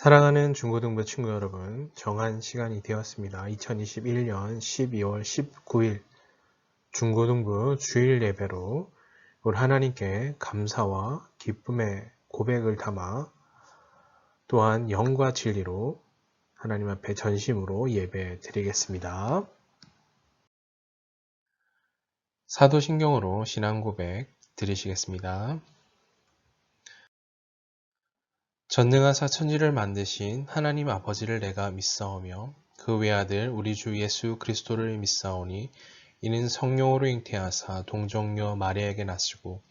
사랑하는 중고등부 친구 여러분, 정한 시간이 되었습니다. 2021년 12월 19일 중고등부 주일 예배로 우리 하나님께 감사와 기쁨의 고백을 담아 또한 영과 진리로 하나님 앞에 전심으로 예배 드리겠습니다. 사도신경으로 신앙 고백 드리시겠습니다. 전능하사 천지를 만드신 하나님 아버지를 내가 믿사오며 그 외아들 우리 주 예수 그리스도를 믿사오니 이는 성령으로 잉태하사 동정녀 마리아에게 나시고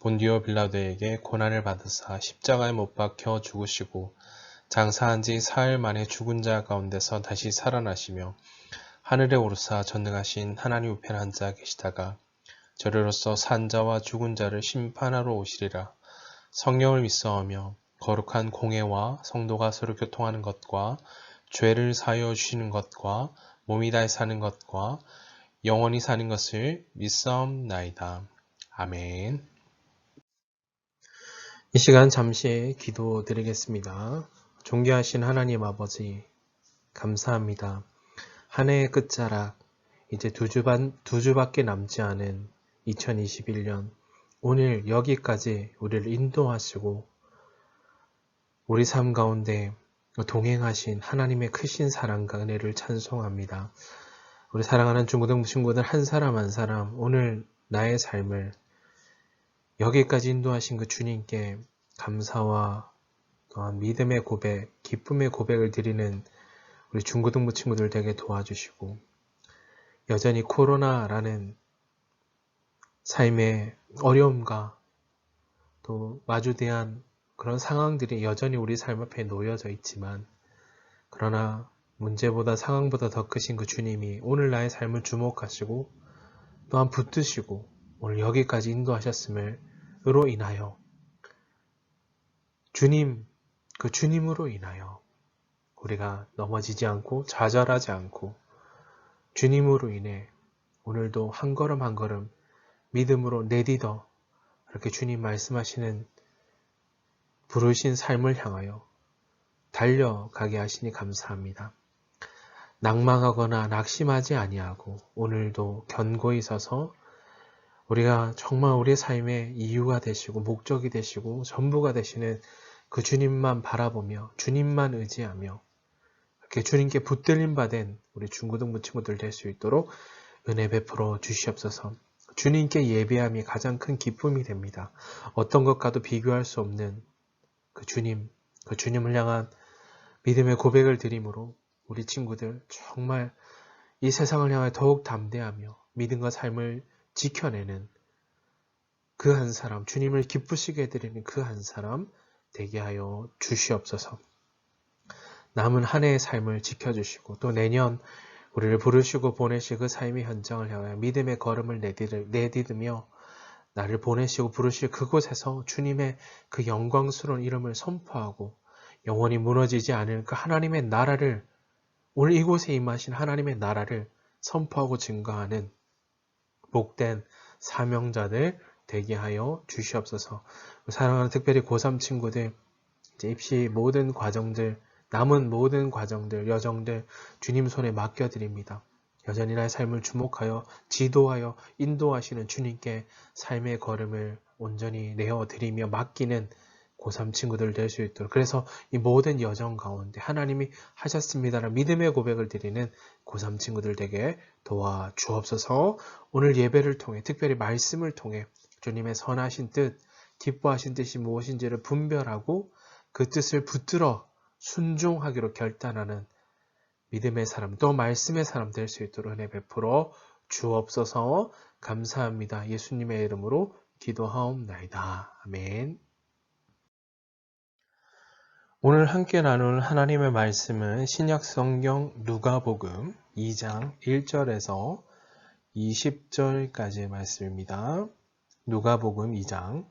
본디오 빌라도에게 고난을 받으사 십자가에 못 박혀 죽으시고 장사한 지 사흘 만에 죽은 자 가운데서 다시 살아나시며 하늘에 오르사 전능하신 하나님 우편 앉아 계시다가 저리로서 산 자와 죽은 자를 심판하러 오시리라. 성령을 믿사오며 거룩한 공회와 성도가 서로 교통하는 것과 죄를 사하여 주시는 것과 몸이 다해 사는 것과 영원히 사는 것을 믿사옵나이다. 아멘. 이 시간 잠시 기도 드리겠습니다. 존귀하신 하나님 아버지 감사합니다. 한 해의 끝자락 이제 두 주밖에 남지 않은 2021년 오늘 여기까지 우리를 인도하시고 우리 삶 가운데 동행하신 하나님의 크신 사랑과 은혜를 찬송합니다. 우리 사랑하는 중고등부 친구들 한 사람 한 사람 오늘 나의 삶을 여기까지 인도하신 그 주님께 감사와 또한 믿음의 고백, 기쁨의 고백을 드리는 우리 중고등부 친구들 되게 도와주시고 여전히 코로나라는 삶의 어려움과 또 마주대한 그런 상황들이 여전히 우리 삶 앞에 놓여져 있지만 그러나 문제보다 상황보다 더 크신 그 주님이 오늘 나의 삶을 주목하시고 또한 붙드시고 오늘 여기까지 인도하셨음으로 인하여 그 주님으로 인하여 우리가 넘어지지 않고 좌절하지 않고 주님으로 인해 오늘도 한 걸음 한 걸음 믿음으로 내딛어 이렇게 주님 말씀하시는 부르신 삶을 향하여 달려가게 하시니 감사합니다. 낭망하거나 낙심하지 아니하고 오늘도 견고히 서서 우리가 정말 우리의 삶의 이유가 되시고 목적이 되시고 전부가 되시는 그 주님만 바라보며 주님만 의지하며 이렇게 주님께 붙들림 받은 우리 중고등부 친구들 될 수 있도록 은혜 베풀어 주시옵소서. 주님께 예배함이 가장 큰 기쁨이 됩니다. 어떤 것과도 비교할 수 없는 그 주님을 향한 믿음의 고백을 드림으로 우리 친구들 정말 이 세상을 향해 더욱 담대하며 믿음과 삶을 지켜내는 그 한 사람, 주님을 기쁘시게 해드리는 그 한 사람 되게 하여 주시옵소서. 남은 한 해의 삶을 지켜주시고 또 내년 우리를 부르시고 보내실 그 삶의 현장을 향하여 믿음의 걸음을 내딛으며 나를 보내시고 부르실 그곳에서 주님의 그 영광스러운 이름을 선포하고 영원히 무너지지 않을 그 하나님의 나라를 오늘 이곳에 임하신 하나님의 나라를 선포하고 증거하는 복된 사명자들 되게 하여 주시옵소서. 사랑하는 특별히 고3 친구들 이제 입시 모든 과정들 남은 모든 과정들 여정들 주님 손에 맡겨드립니다. 여전히 나의 삶을 주목하여 지도하여 인도하시는 주님께 삶의 걸음을 온전히 내어드리며 맡기는 고3 친구들 될 수 있도록 그래서 이 모든 여정 가운데 하나님이 하셨습니다라는 믿음의 고백을 드리는 고3 친구들 되게 도와주옵소서. 오늘 예배를 통해 특별히 말씀을 통해 주님의 선하신 뜻 기뻐하신 뜻이 무엇인지를 분별하고 그 뜻을 붙들어 순종하기로 결단하는 믿음의 사람 또 말씀의 사람 될 수 있도록 은혜 베풀어 주옵소서. 감사합니다. 예수님의 이름으로 기도하옵나이다. 아멘. 오늘 함께 나눌 하나님의 말씀은 신약성경 누가복음 2장 1절에서 20절까지의 말씀입니다. 누가복음 2장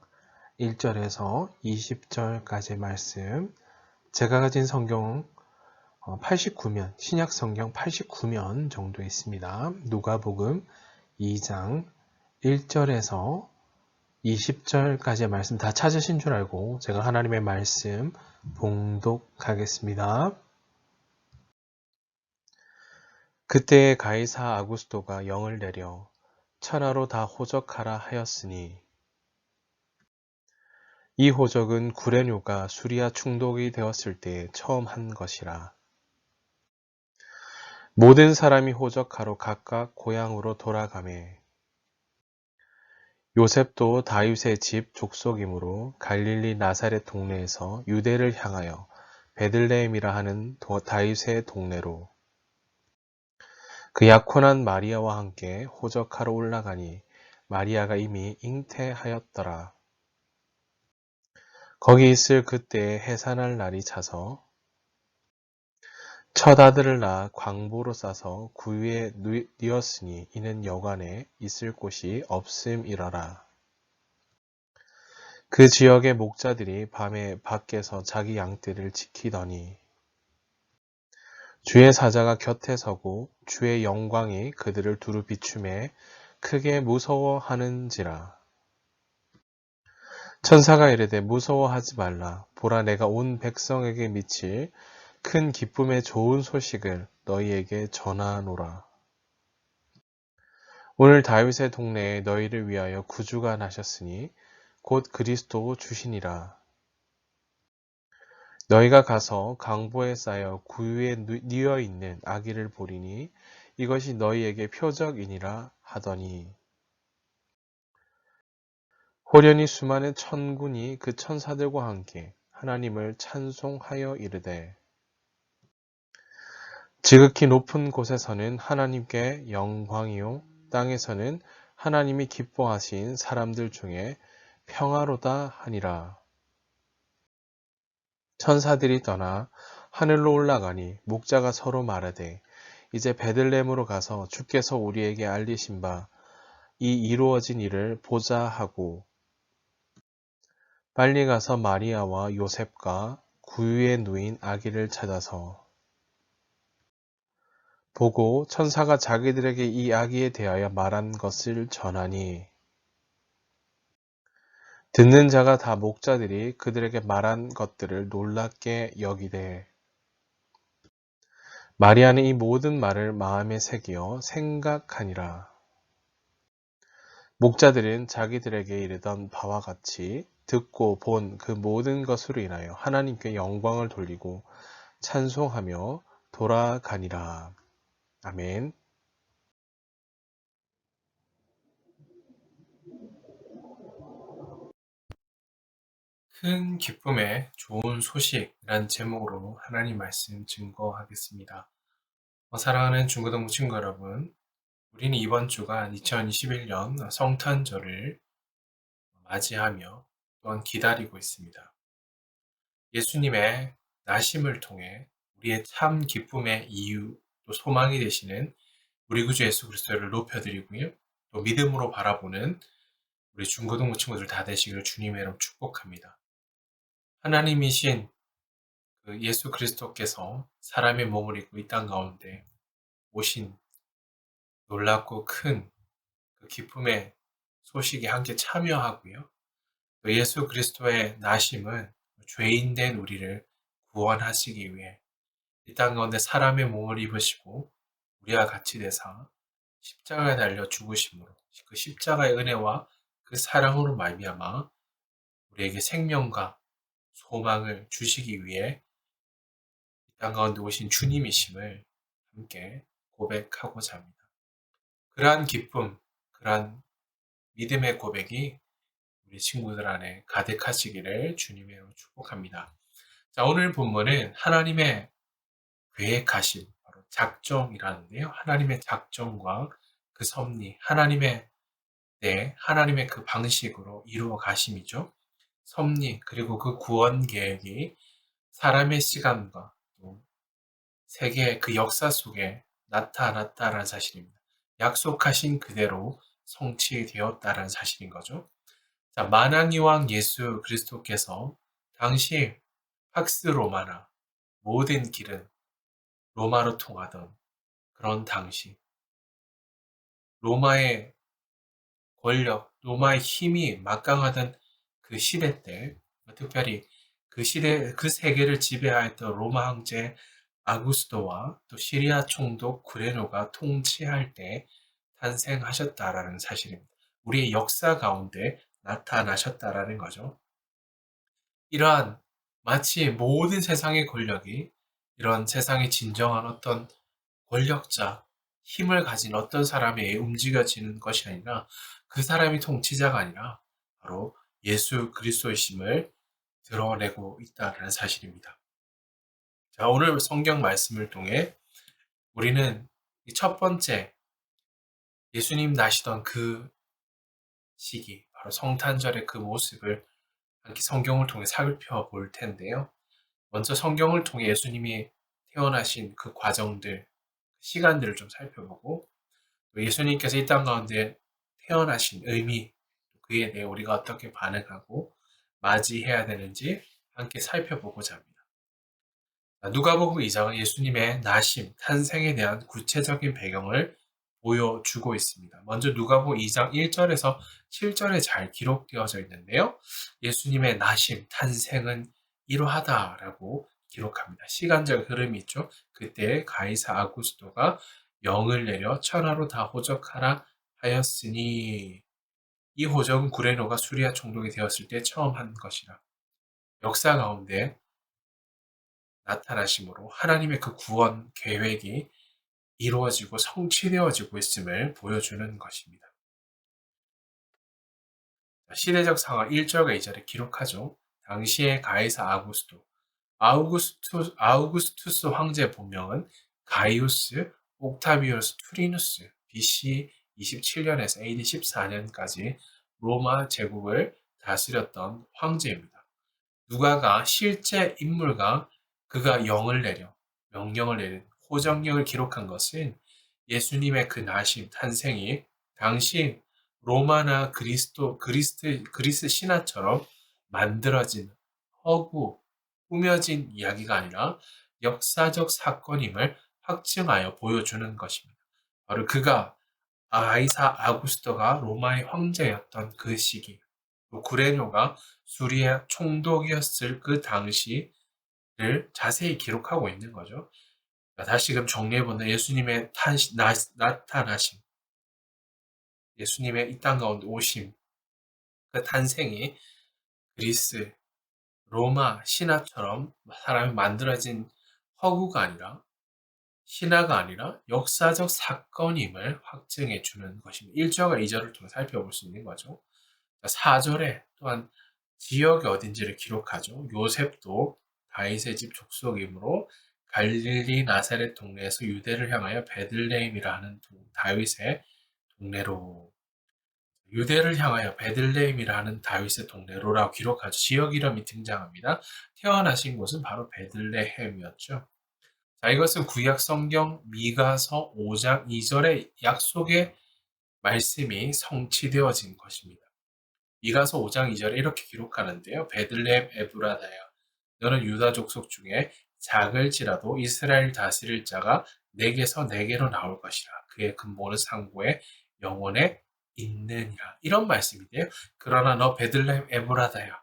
1절에서 20절까지의 말씀 제가 가진 성경 89면, 신약성경 89면 정도 있습니다. 누가복음 2장 1절에서 20절까지의 말씀 다 찾으신 줄 알고 제가 하나님의 말씀 봉독하겠습니다. 그때 가이사 아구스토가 영을 내려 천하로 다 호적하라 하였으니 이 호적은 구레뇨가 수리아 충독이 되었을 때 처음 한 것이라. 모든 사람이 호적하러 각각 고향으로 돌아가매 요셉도 다윗의 집 족속이므로 갈릴리 나사렛 동네에서 유대를 향하여 베들레헴이라 하는 다윗의 동네로 그 약혼한 마리아와 함께 호적하러 올라가니 마리아가 이미 잉태하였더라. 거기 있을 그때에 해산할 날이 차서 첫 아들을 낳아 광보로 싸서 구유에 뉘었으니 이는 여관에 있을 곳이 없음이러라. 그 지역의 목자들이 밤에 밖에서 자기 양떼를 지키더니 주의 사자가 곁에 서고 주의 영광이 그들을 두루 비추매 크게 무서워하는지라. 천사가 이르되 무서워하지 말라. 보라 내가 온 백성에게 미칠 큰 기쁨의 좋은 소식을 너희에게 전하노라. 오늘 다윗의 동네에 너희를 위하여 구주가 나셨으니 곧 그리스도 주시니라. 너희가 가서 강보에 쌓여 구유에 뉘어 있는 아기를 보리니 이것이 너희에게 표적이니라 하더니 호련히 수많은 천군이 그 천사들과 함께 하나님을 찬송하여 이르되 지극히 높은 곳에서는 하나님께 영광이요 땅에서는 하나님이 기뻐하신 사람들 중에 평화로다 하니라. 천사들이 떠나 하늘로 올라가니 목자가 서로 말하되 이제 베들레헴으로 가서 주께서 우리에게 알리신 바 이 이루어진 일을 보자 하고 빨리 가서 마리아와 요셉과 구유에 누인 아기를 찾아서 보고 천사가 자기들에게 이 아기에 대하여 말한 것을 전하니 듣는 자가 다 목자들이 그들에게 말한 것들을 놀랍게 여기되 마리아는 이 모든 말을 마음에 새기어 생각하니라. 목자들은 자기들에게 이르던 바와 같이 듣고 본 그 모든 것으로 인하여 하나님께 영광을 돌리고 찬송하며 돌아가니라. 아멘. 큰 기쁨의 좋은 소식이란 제목으로 하나님 말씀 증거하겠습니다. 사랑하는 중고등부 친구 여러분, 우리는 이번 주가 2021년 성탄절을 맞이하며 또한 기다리고 있습니다. 예수님의 나심을 통해 우리의 참 기쁨의 이유 또 소망이 되시는 우리 구주 예수 그리스도를 높여드리고요. 또 믿음으로 바라보는 우리 중고등부 친구들 다 되시기를 주님의 이름 축복합니다. 하나님이신 그 예수 그리스도께서 사람의 몸을 입고 이 땅 가운데 오신 놀랍고 큰 그 기쁨의 소식에 함께 참여하고요. 또 예수 그리스도의 나심은 죄인된 우리를 구원하시기 위해 이 땅 가운데 사람의 몸을 입으시고 우리와 같이 되사 십자가에 달려 죽으심으로 그 십자가의 은혜와 그 사랑으로 말미암아 우리에게 생명과 소망을 주시기 위해 이 땅 가운데 오신 주님이심을 함께 고백하고자 합니다. 그러한 기쁨, 그러한 믿음의 고백이 우리 친구들 안에 가득하시기를 주님의 이름으로 축복합니다. 자, 오늘 본문은 하나님의 계획하신 바로 작정이라는데요. 하나님의 작정과 그 섭리, 하나님의 그 방식으로 이루어 가심이죠. 섭리, 그리고 그 구원 계획이 사람의 시간과 또 세계의 그 역사 속에 나타났다라는 사실입니다. 약속하신 그대로 성취되었다라는 사실인 거죠. 자, 만왕의 왕 예수 그리스도께서 당시 팍스 로마나 모든 길은 로마로 통하던 그런 당시 로마의 권력, 로마의 힘이 막강하던 그 시대 때, 특별히 그 시대, 그 세계를 지배하였던 로마 황제 아구스토와 또 시리아 총독 구레노가 통치할 때 탄생하셨다라는 사실입니다. 우리의 역사 가운데 나타나셨다라는 거죠. 이러한 마치 모든 세상의 권력이 이런 세상의 진정한 어떤 권력자, 힘을 가진 어떤 사람에 의해 움직여지는 것이 아니라 그 사람이 통치자가 아니라 바로 예수 그리스도이심을 드러내고 있다는 사실입니다. 자, 오늘 성경 말씀을 통해 우리는 첫 번째 예수님 나시던 그 시기, 바로 성탄절의 그 모습을 함께 성경을 통해 살펴볼 텐데요. 먼저 성경을 통해 예수님이 태어나신 그 과정들, 시간들을 좀 살펴보고 또 예수님께서 이 땅 가운데 태어나신 의미, 그에 대해 우리가 어떻게 반응하고 맞이해야 되는지 함께 살펴보고자 합니다. 누가복음 2장은 예수님의 나심, 탄생에 대한 구체적인 배경을 보여주고 있습니다. 먼저 누가복음 2장 1절에서 7절에 잘 기록되어져 있는데요. 예수님의 나심, 탄생은 이러하다라고 기록합니다. 시간적 흐름이 있죠. 그때 가이사 아구스토가 영을 내려 천하로 다 호적하라 하였으니 이 호적은 구레노가 수리아 총독이 되었을 때 처음 한 것이라. 역사 가운데 나타나심으로 하나님의 그 구원 계획이 이루어지고 성취되어지고 있음을 보여주는 것입니다. 시대적 상황 1절과 2절에 기록하죠. 당시의 가이사 아우구스투스 황제의 본명은 가이우스 옥타비우스 투리누스 BC 27년에서 AD 14년까지 로마 제국을 다스렸던 황제입니다. 누가가 실제 인물과 그가 영을 내려 명령을 내린 호정령을 기록한 것은 예수님의 그 나심, 탄생이 당시 로마나 그리스 신화처럼 만들어진 허구, 꾸며진 이야기가 아니라 역사적 사건임을 확증하여 보여주는 것입니다. 바로 그가 아이사 아구스토가 로마의 황제였던 그 시기, 구레뇨가 수리아 총독이었을 그 당시를 자세히 기록하고 있는 거죠. 다시금 정리해보면 예수님의 나타나심, 예수님의 이 땅 가운데 오심, 그 탄생이 그리스, 로마 신화처럼 사람이 만들어진 허구가 아니라 신화가 아니라 역사적 사건임을 확증해 주는 것입니다. 1절과 2절을 통해 살펴볼 수 있는 거죠. 4절에 또한 지역이 어딘지를 기록하죠. 요셉도 다윗의 집 족속이므로 갈릴리 나사렛 동네에서 유대를 향하여 베들레헴이라 하는 다윗의 동네로 유대를 향하여 베들레헴이라 하는 다윗의 동네로라고 기록하죠. 지역 이름이 등장합니다. 태어나신 곳은 바로 베들레헴이었죠. 자, 이것은 구약 성경 미가서 5장 2절의 약속의 말씀이 성취되어진 것입니다. 미가서 5장 2절에 이렇게 기록하는데요. 베들레헴 에브라다야 너는 유다 족속 중에 작을지라도 이스라엘 다스릴 자가 내게서 내게로 나올 것이라. 그의 근본은 상고의 영원에 있느니라. 이런 말씀인데요. 그러나 너 베들레헴 에브라다야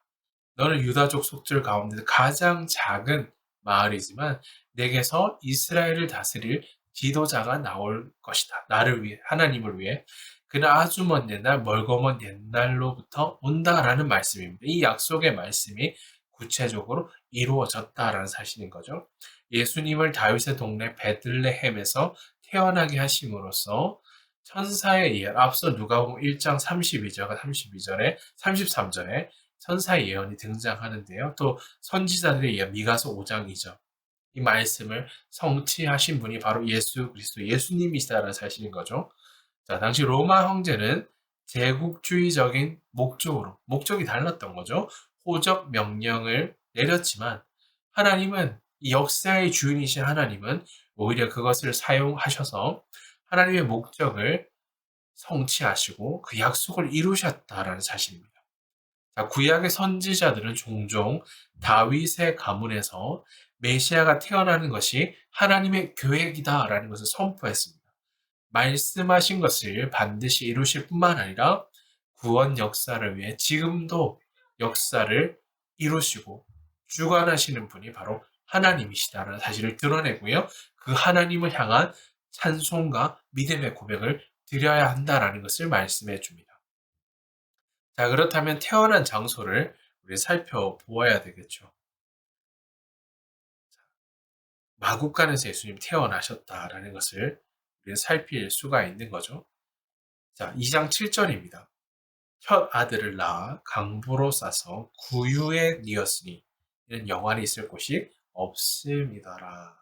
너는 유다 족속들 가운데 가장 작은 마을이지만 내게서 이스라엘을 다스릴 지도자가 나올 것이다. 나를 위해, 하나님을 위해. 그는 아주 먼 옛날, 멀고 먼 옛날로부터 온다라는 말씀입니다. 이 약속의 말씀이 구체적으로 이루어졌다라는 사실인 거죠. 예수님을 다윗의 동네 베들레헴에서 태어나게 하심으로써 천사에 의해 앞서 누가복음 1장 32절에 33절에 천사의 예언이 등장하는데요. 또 선지자들에 의해 미가서 5장 2절 이 말씀을 성취하신 분이 바로 예수 그리스도 예수님이시다라는 사실인 거죠. 자, 당시 로마 황제는 제국주의적인 목적이 달랐던 거죠. 호적 명령을 내렸지만 하나님은 이 역사의 주인이신 하나님은 오히려 그것을 사용하셔서 하나님의 목적을 성취하시고 그 약속을 이루셨다라는 사실입니다. 자, 구약의 선지자들은 종종 다윗의 가문에서 메시아가 태어나는 것이 하나님의 계획이다라는 것을 선포했습니다. 말씀하신 것을 반드시 이루실 뿐만 아니라 구원 역사를 위해 지금도 역사를 이루시고 주관하시는 분이 바로 하나님이시다라는 사실을 드러내고요. 그 하나님을 향한 찬송과 믿음의 고백을 드려야 한다라는 것을 말씀해 줍니다. 자, 그렇다면 태어난 장소를 우리 살펴보아야 되겠죠. 마국간에서 예수님 태어나셨다라는 것을 우리는 살필 수가 있는 거죠. 자, 2장 7절입니다. 첫 아들을 낳아 강보로 싸서 구유에 뉘었으니 이는 영환이 있을 곳이 없음이더라.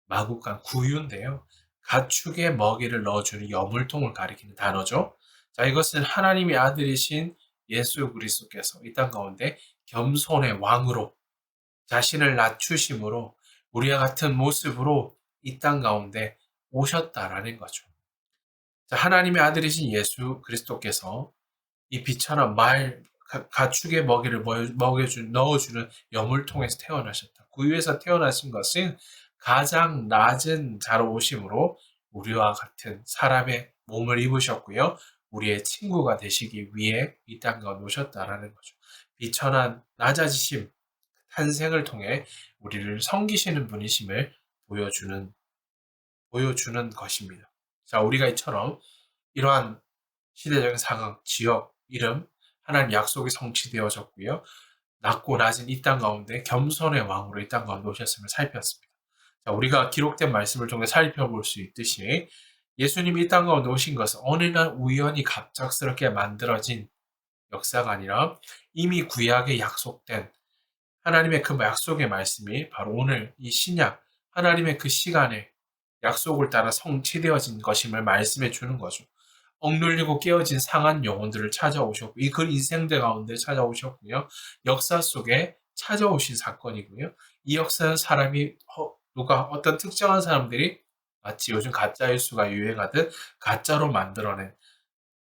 마국간 구유인데요. 가축의 먹이를 넣어주는 여물통을 가리키는 단어죠. 자, 이것은 하나님의 아들이신 예수 그리스도께서 이 땅 가운데 겸손의 왕으로 자신을 낮추심으로 우리와 같은 모습으로 이 땅 가운데 오셨다라는 거죠. 자, 하나님의 아들이신 예수 그리스도께서 이 비천한 가축의 먹이를 넣어주는 여물통에서 태어나셨다. 구유에서 태어나신 것은 가장 낮은 자로 오심으로 우리와 같은 사람의 몸을 입으셨고요. 우리의 친구가 되시기 위해 이 땅 가운데 오셨다라는 거죠. 비천한 낮아지심, 탄생을 통해 우리를 섬기시는 분이심을 보여주는 것입니다. 자, 우리가 이처럼 이러한 시대적인 상황, 지역, 이름, 하나님 약속이 성취되어졌고요. 낮고 낮은 이 땅 가운데 겸손의 왕으로 이 땅 가운데 오셨음을 살폈습니다. 자, 우리가 기록된 말씀을 통해 살펴볼 수 있듯이 예수님이 이 땅 가운데 오신 것은 어느 날 우연히 갑작스럽게 만들어진 역사가 아니라 이미 구약에 약속된 하나님의 그 약속의 말씀이 바로 오늘 이 신약, 하나님의 그 시간에 약속을 따라 성취되어진 것임을 말씀해 주는 거죠. 억눌리고 깨어진 상한 영혼들을 찾아오셨고, 이 그 인생들 가운데 찾아오셨고요. 역사 속에 찾아오신 사건이고요. 이 역사는 어떤 특정한 사람들이 마치 요즘 가짜 뉴스가 유행하듯 가짜로 만들어낸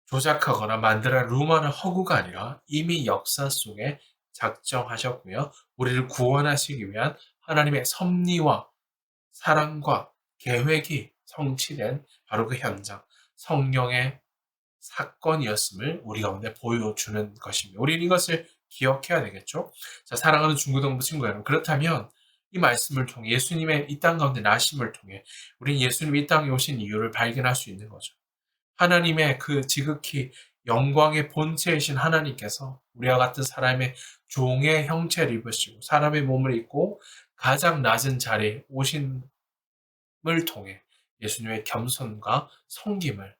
조작하거나 만들어낸 루머나 허구가 아니라 이미 역사 속에 작정하셨고요. 우리를 구원하시기 위한 하나님의 섭리와 사랑과 계획이 성취된 바로 그 현장, 성령의 사건이었음을 우리 가운데 보여주는 것입니다. 우리는 이것을 기억해야 되겠죠? 자, 사랑하는 중고등부 친구 여러분, 그렇다면 이 말씀을 통해 예수님의 이 땅 가운데 나심을 통해 우리는 예수님이 이 땅에 오신 이유를 발견할 수 있는 거죠. 하나님의 그 지극히 영광의 본체이신 하나님께서 우리와 같은 사람의 종의 형체를 입으시고 사람의 몸을 입고 가장 낮은 자리에 오심을 통해 예수님의 겸손과 섬김을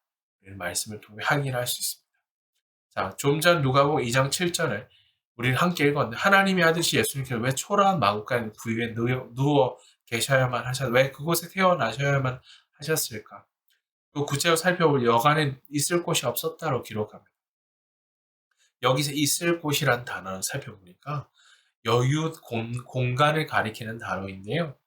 말씀을 통해 확인할 수 있습니다. 자, 좀 전 누가복음 2장 7절에 우리는 함께 읽었는데 하나님의 아들이 예수님께서 왜 초라한 마구간 구유에 누워 계셔야만 왜 그곳에 태어나셔야만 하셨을까? 또 구체적으로 살펴볼 여간에 있을 곳이 없었다고 기록합니다. 여기서 있을 곳이란 단어를 살펴보니까 공간을 가리키는 단어인데요.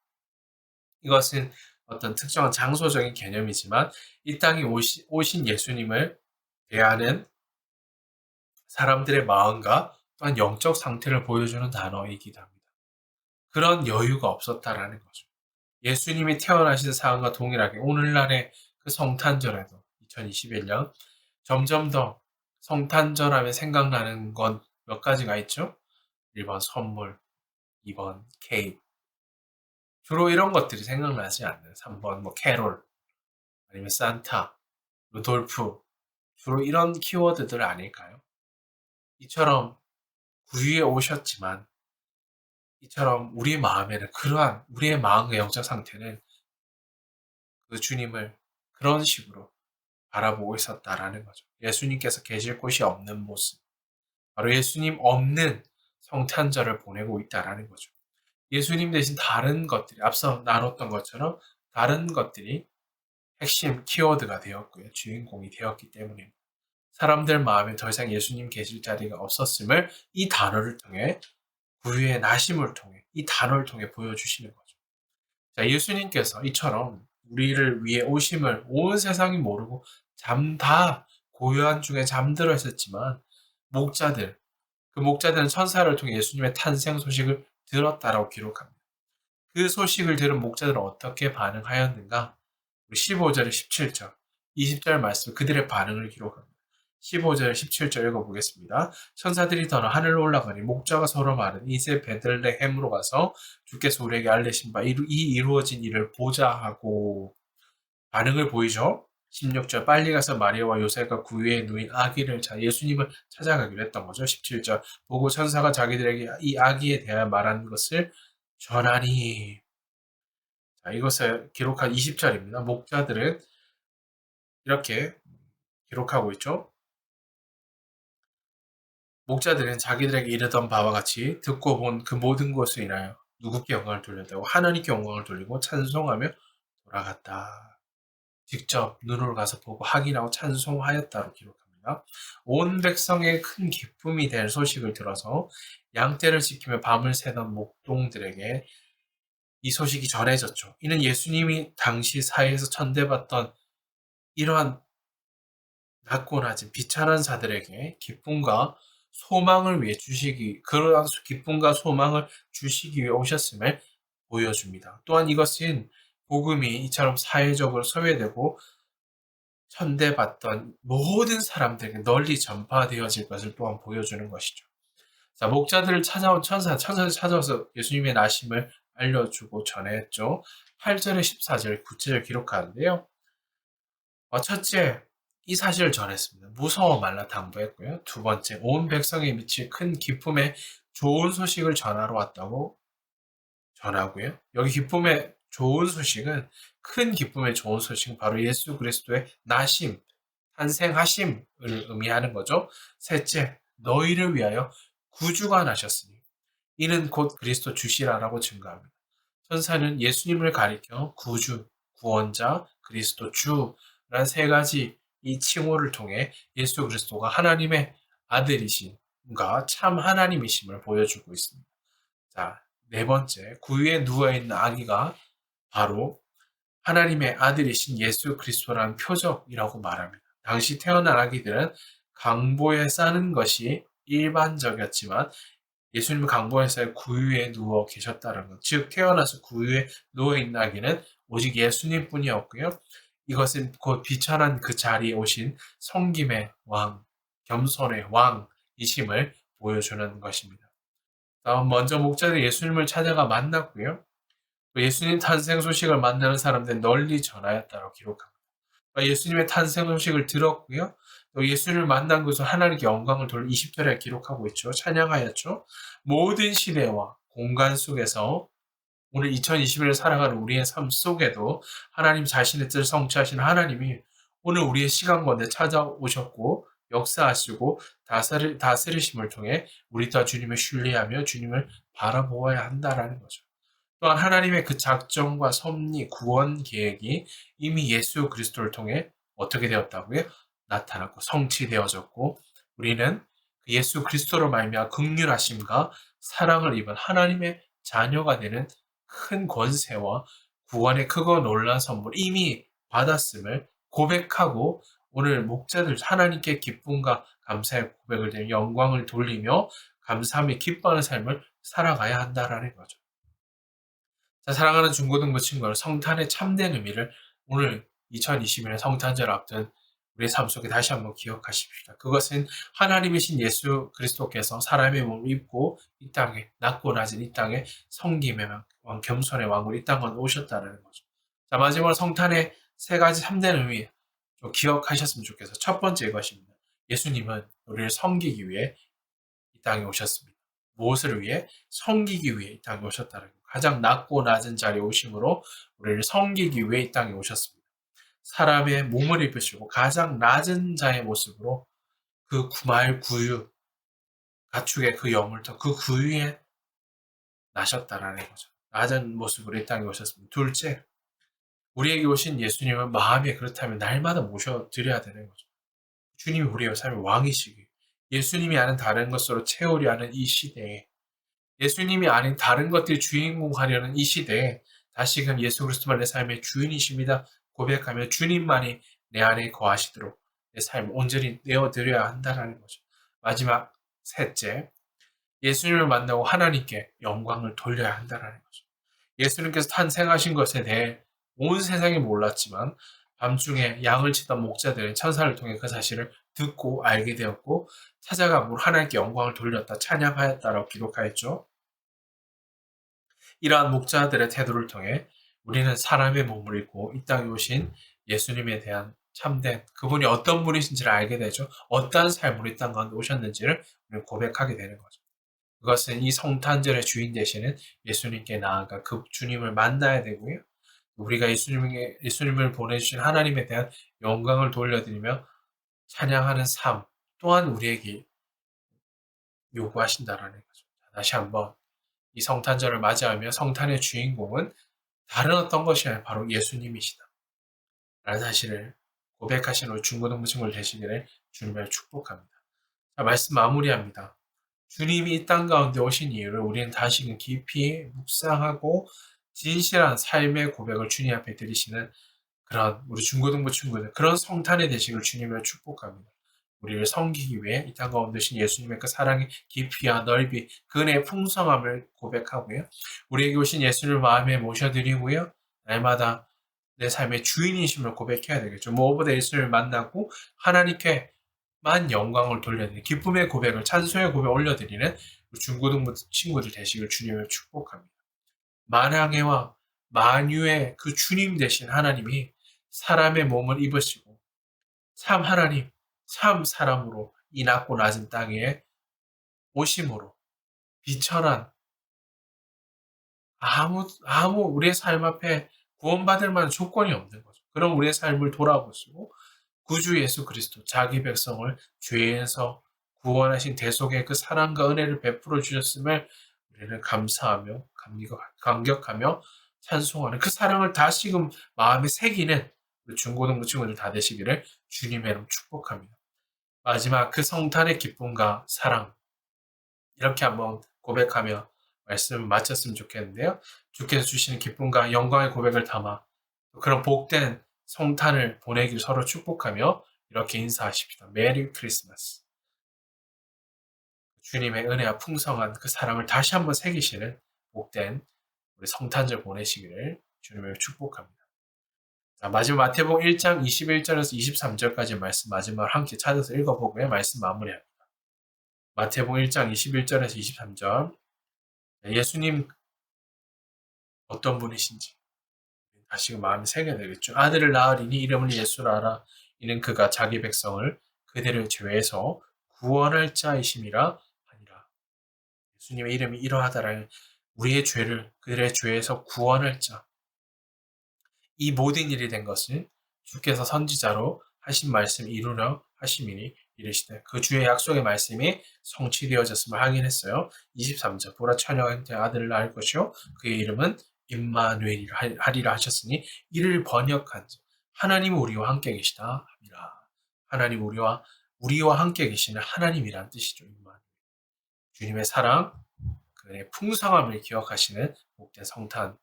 이것은 어떤 특정한 장소적인 개념이지만 이 땅에 오신 예수님을 대하는 사람들의 마음과 또한 영적 상태를 보여주는 단어이기도 합니다. 그런 여유가 없었다라는 거죠. 예수님이 태어나신 상황과 동일하게 오늘날의 그 성탄절에도 2021년 점점 더 성탄절하면 생각나는 건 몇 가지가 있죠. 1번 선물, 2번 케이크. 주로 이런 것들이 생각나지 않는 3번 뭐 캐롤, 아니면 산타, 루돌프. 주로 이런 키워드들 아닐까요? 이처럼 구유에 오셨지만 이처럼 우리의 마음에는 그러한 우리의 마음의 영적 상태는 그 주님을 그런 식으로 바라보고 있었다라는 거죠. 예수님께서 계실 곳이 없는 모습. 바로 예수님 없는 성탄절을 보내고 있다라는 거죠. 예수님 대신 다른 것들이 앞서 나눴던 것처럼 다른 것들이 핵심 키워드가 되었고요. 주인공이 되었기 때문입니다. 사람들 마음에 더 이상 예수님 계실 자리가 없었음을 이 단어를 통해 구유의 나심을 통해 이 단어를 통해 보여주시는 거죠. 자, 예수님께서 이처럼 우리를 위해 오심을 온 세상이 모르고 잠다 고요한 중에 잠들어 있었지만 그 목자들은 천사를 통해 예수님의 탄생 소식을 들었다라고 기록합니다. 그 소식을 들은 목자들은 어떻게 반응하였는가? 우리 15절에 17절, 20절 말씀 그들의 반응을 기록합니다. 15절, 17절 읽어보겠습니다. 천사들이 더러 하늘로 올라가니 목자가 서로 말은 이제 베들레헴으로 가서 주께서 우리에게 알리신 바 이 이루어진 일을 보자 하고 반응을 보이죠. 16절 빨리 가서 마리아와 요셉과 그 위에 누인 아기를 예수님을 찾아가기로 했던 거죠. 17절 보고 천사가 자기들에게 이 아기에 대하여 말한 것을 전하니 이것을 기록한 20절입니다. 목자들은 이렇게 기록하고 있죠. 목자들은 자기들에게 이르던 바와 같이 듣고 본 그 모든 것을 인하여 누구께 영광을 돌렸다고 하나님께 영광을 돌리고 찬송하며 돌아갔다. 직접 눈으로 가서 보고 확인하고 찬송하였다로 기록합니다. 온 백성의 큰 기쁨이 될 소식을 들어서 양떼를 지키며 밤을 새던 목동들에게 이 소식이 전해졌죠. 이는 예수님이 당시 사회에서 천대받던 이러한 낮고 낮은 비천한 자들에게 기쁨과 소망을 위해 주시기, 그러한 기쁨과 소망을 주시기 위해 오셨음을 보여줍니다. 또한 이것은 복음이 이처럼 사회적으로 소외되고 천대받던 모든 사람들에게 널리 전파되어질 것을 또한 보여주는 것이죠. 자, 목자들을 찾아온 천사를 찾아와서 예수님의 나심을 알려주고 전했죠. 8절에 14절, 9절 기록하는데요. 첫째, 이 사실을 전했습니다. 무서워 말라 당부했고요. 두 번째, 온 백성에 미칠 큰 기쁨의 좋은 소식을 전하러 왔다고 전하고요. 여기 기쁨의 좋은 소식은 큰 기쁨의 좋은 소식은 바로 예수 그리스도의 나심, 탄생하심을 의미하는 거죠. 셋째, 너희를 위하여 구주가 나셨으니 이는 곧 그리스도 주시라라고 증거합니다. 천사는 예수님을 가리켜 구주, 구원자, 그리스도 주라는 세 가지 이 칭호를 통해 예수 그리스도가 하나님의 아들이신가 참 하나님이심을 보여주고 있습니다. 자, 네 번째, 구유에 누워있는 아기가 바로 하나님의 아들이신 예수 그리스도라는 표적이라고 말합니다. 당시 태어난 아기들은 강보에 싸는 것이 일반적이었지만 예수님은 강보에서 구유에 누워 계셨다는 것. 즉 태어나서 구유에 누워있는 아기는 오직 예수님뿐이었고요. 이것은 곧 비천한 그 자리에 오신 성김의 왕, 겸손의 왕이심을 보여주는 것입니다. 다음 먼저 목자들이 예수님을 찾아가 만났고요. 또 예수님 탄생 소식을 만나는 사람들 널리 전하였다고 기록합니다. 예수님의 탄생 소식을 들었고요. 또 예수님을 만난 것으로 하나님께 영광을 돌려 20절에 기록하고 있죠. 찬양하였죠. 모든 시대와 공간 속에서 오늘 2021을 살아가는 우리의 삶 속에도 하나님 자신의 뜻을 성취하시는 하나님이 오늘 우리의 시간 가운데 찾아오셨고 역사하시고 다스리심을 통해 우리 다 주님을 신뢰하며 주님을 바라보아야 한다라는 거죠. 또한 하나님의 그 작정과 섭리, 구원 계획이 이미 예수 그리스도를 통해 어떻게 되었다고요? 나타났고 성취되어졌고 우리는 그 예수 그리스도로 말미암아 긍휼하심과 사랑을 입은 하나님의 자녀가 되는 큰 권세와 구원의 크고 놀라운 선물 이미 받았음을 고백하고 오늘 목자들 하나님께 기쁨과 감사의 고백을 드리며 영광을 돌리며 감사하며 기뻐하는 삶을 살아가야 한다라는 거죠. 자, 사랑하는 중고등부 친구들, 성탄의 참된 의미를 오늘 2021년 성탄절 앞둔 우리의 삶 속에 다시 한번 기억하십시다. 그것은 하나님이신 예수 그리스도께서 사람의 몸을 입고 이 땅에 낮고 낮은 이 땅에 성김의 왕, 겸손의 왕으로 이 땅에 오셨다는 거죠. 자, 마지막으로 성탄의 세 가지 참된 의미 좀 기억하셨으면 좋겠어요. 첫 번째 이것입니다. 예수님은 우리를 섬기기 위해 이 땅에 오셨습니다. 무엇을 위해? 섬기기 위해 이 땅에 오셨다는 것. 가장 낮고 낮은 자리에 오심으로 우리를 섬기기 위해 이 땅에 오셨습니다. 사람의 몸을 입으시고 가장 낮은 자의 모습으로 그 구말 구유, 가축의 그 영을터 그 구유에 나셨다라는 거죠. 낮은 모습으로 이 땅에 오셨습니다. 둘째, 우리에게 오신 예수님은 마음에 그렇다면 날마다 모셔드려야 되는 거죠. 주님이 우리의 삶의 왕이시기 예수님이 아는 다른 것으로 채우려 하는 이 시대에 예수님이 아닌 다른 것들이 주인공 하려는 이 시대에 다시금 예수 그리스도만 내 삶의 주인이십니다. 고백하며 주님만이 내 안에 거하시도록 내 삶을 온전히 내어드려야 한다는 거죠. 마지막 셋째, 예수님을 만나고 하나님께 영광을 돌려야 한다는 거죠. 예수님께서 탄생하신 것에 대해 온 세상이 몰랐지만 밤중에 양을 치던 목자들은 천사를 통해 그 사실을 듣고 알게 되었고 찾아가므로 하나님께 영광을 돌렸다 찬양하였다라고 기록하였죠. 이러한 목자들의 태도를 통해 우리는 사람의 몸을 입고 이 땅에 오신 예수님에 대한 참된 그분이 어떤 분이신지를 알게 되죠. 어떠한 삶으로 이 땅 가운데 오셨는지를 우리는 고백하게 되는 거죠. 그것은 이 성탄절의 주인 되시는 예수님께 나아가 그 주님을 만나야 되고요. 우리가 예수님을 보내주신 하나님에 대한 영광을 돌려드리며 찬양하는 삶 또한 우리에게 요구하신다라는 거죠. 다시 한번 이 성탄절을 맞이하며 성탄의 주인공은 다른 어떤 것이 아니라 바로 예수님이시다. 라는 사실을 고백하신 우리 중고등부 친구들 되시기를 주님을 축복합니다. 자, 말씀 마무리합니다. 주님이 이 땅 가운데 오신 이유를 우리는 다시금 깊이 묵상하고 진실한 삶의 고백을 주님 앞에 드리시는 그런 우리 중고등부 친구들, 그런 성탄의 되시기를 주님을 축복합니다. 우리를 섬기기 위해 이 땅 가운데 오신 예수님의 그 사랑의 깊이와 넓이, 그 은혜의 풍성함을 고백하고요. 우리에게 오신 예수를 마음에 모셔드리고요. 날마다 내 삶의 주인이심을 고백해야 되겠죠. 무엇보다 예수를 만나고 하나님께만 영광을 돌려드리는 기쁨의 고백을 찬송의 고백을 올려드리는 중고등부 친구들 되시길 주님을 축복합니다. 만왕의와 만유의 그 주님 되신 하나님이 사람의 몸을 입으시고 참 하나님, 참 사람으로 이 낮고 낮은 땅에 오심으로 비천한 아무 우리의 삶 앞에 구원받을 만한 조건이 없는 거죠. 그럼 우리의 삶을 돌아보시고 구주 예수 그리스도 자기 백성을 죄에서 구원하신 대속의 그 사랑과 은혜를 베풀어 주셨음을 우리는 감사하며 감격하며 찬송하는 그 사랑을 다시금 마음에 새기는 중고등부 친구들 다 되시기를 주님의 이름 축복합니다. 마지막 그 성탄의 기쁨과 사랑 이렇게 한번 고백하며 말씀을 마쳤으면 좋겠는데요. 주께서 주시는 기쁨과 영광의 고백을 담아 그런 복된 성탄을 보내기를 서로 축복하며 이렇게 인사하십시다. 메리 크리스마스. 주님의 은혜와 풍성한 그 사랑을 다시 한번 새기시는 복된 우리 성탄절 보내시기를 주님을 축복합니다. 자, 마지막 마태복음 1장 21절에서 23절까지 말씀 마지막으로 함께 찾아서 읽어보고요. 말씀 마무리합니다. 마태복음 1장 21절에서 23절 예수님 어떤 분이신지 다시금 마음에 새겨야 되겠죠. 아들을 낳으리니 이름을 예수라 하라. 이는 그가 자기 백성을 그들의 죄에서 구원할 자이심이라 하니라. 예수님의 이름이 이러하다라는 우리의 죄를 그들의 죄에서 구원할 자. 이 모든 일이 된 것은 주께서 선지자로 하신 말씀 이루려 하심이니 이르시되 그 주의 약속의 말씀이 성취되어졌음을 확인했어요. 23절 보라 처녀가 아들을 낳을 것이요 그의 이름은 임마누엘이라 하리라 하셨으니 이를 번역한 하나님 우리와 함께 계시다 함이라. 하나님 우리와 함께 계시는 하나님이란 뜻이죠. 임마누엘. 주님의 사랑, 그의 풍성함을 기억하시는 복된 성탄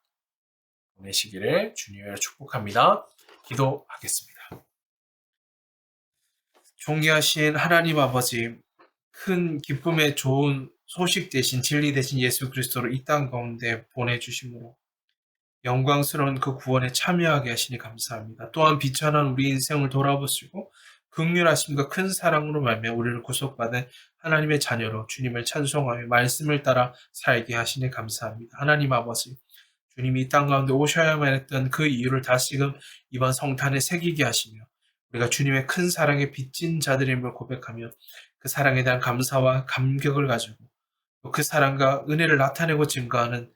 보내시기를 주님을 축복합니다. 기도하겠습니다. 존귀하신 하나님 아버지, 큰 기쁨의 좋은 소식 대신 진리 대신 예수 그리스도를 이 땅 가운데 보내주심으로 영광스러운 그 구원에 참여하게 하시니 감사합니다. 또한 비천한 우리 인생을 돌아보시고 긍휼하심과 큰 사랑으로 말미암아 우리를 구속받은 하나님의 자녀로 주님을 찬송하며 말씀을 따라 살게 하시니 감사합니다. 하나님 아버지, 주님이 이 땅 가운데 오셔야만 했던 그 이유를 다시금 이번 성탄에 새기게 하시며 우리가 주님의 큰 사랑에 빚진 자들임을 고백하며 그 사랑에 대한 감사와 감격을 가지고 그 사랑과 은혜를 나타내고 증거하는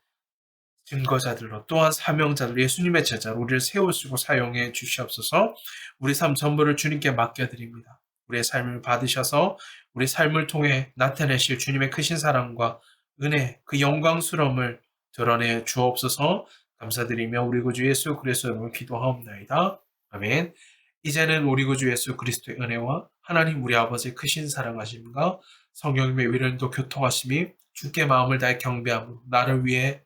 증거자들로 또한 사명자들 예수님의 제자로 우리를 세우시고 사용해 주시옵소서. 우리 삶 전부를 주님께 맡겨드립니다. 우리의 삶을 받으셔서 우리 삶을 통해 나타내실 주님의 크신 사랑과 은혜 그 영광스러움을 드러내 주옵소서. 감사드리며 우리 구주 예수 그리스도의 이름으로 기도하옵나이다. 아멘. 이제는 우리 구주 예수 그리스도의 은혜와 하나님 우리 아버지의 크신 사랑하심과 성령님의 위련도 교통하심이 주께 마음을 다해 경배함으로 나를 위해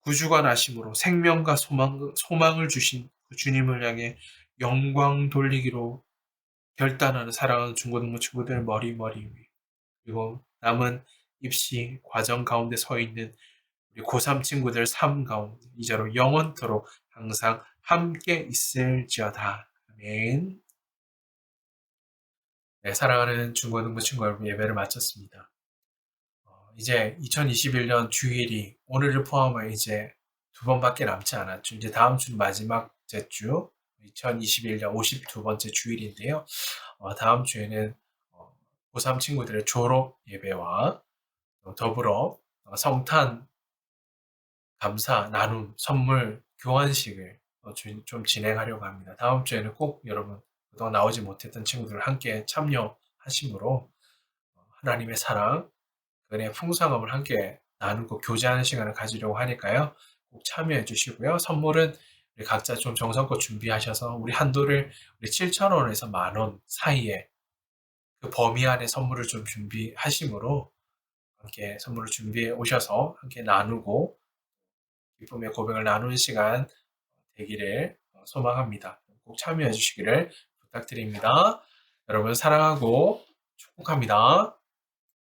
구주가 나심으로 생명과 소망을 주신 그 주님을 향해 영광 돌리기로 결단하는 사랑하는 중고등부 친구들 머리 위 그리고 남은 입시 과정 가운데 서 있는 우리 고3 친구들 삶 가운데 이제로 영원토록 항상 함께 있을지어다. 아멘. 네, 사랑하는 중고등부 친구 여러분, 예배를 마쳤습니다. 이제 2021년 주일이 오늘을 포함해 이제 두 번밖에 남지 않았죠. 이제 다음 주는 마지막 주, 2021년 52번째 주일인데요. 다음 주에는 고3 친구들의 졸업 예배와 더불어 성탄 감사, 나눔, 선물, 교환식을 좀 진행하려고 합니다. 다음 주에는 꼭 여러분, 그동안 나오지 못했던 친구들 함께 참여하심으로 하나님의 사랑, 그 은혜의 풍성함을 함께 나누고 교제하는 시간을 가지려고 하니까요. 꼭 참여해 주시고요. 선물은 우리 각자 좀 정성껏 준비하셔서 우리 한도를 우리 7,000원에서 10,000원 사이에 그 범위 안에 선물을 좀 준비하심으로 함께 선물을 준비해 오셔서 함께 나누고 기쁨의 고백을 나누는 시간 되기를 소망합니다. 꼭 참여해 주시기를 부탁드립니다. 여러분 사랑하고 축복합니다.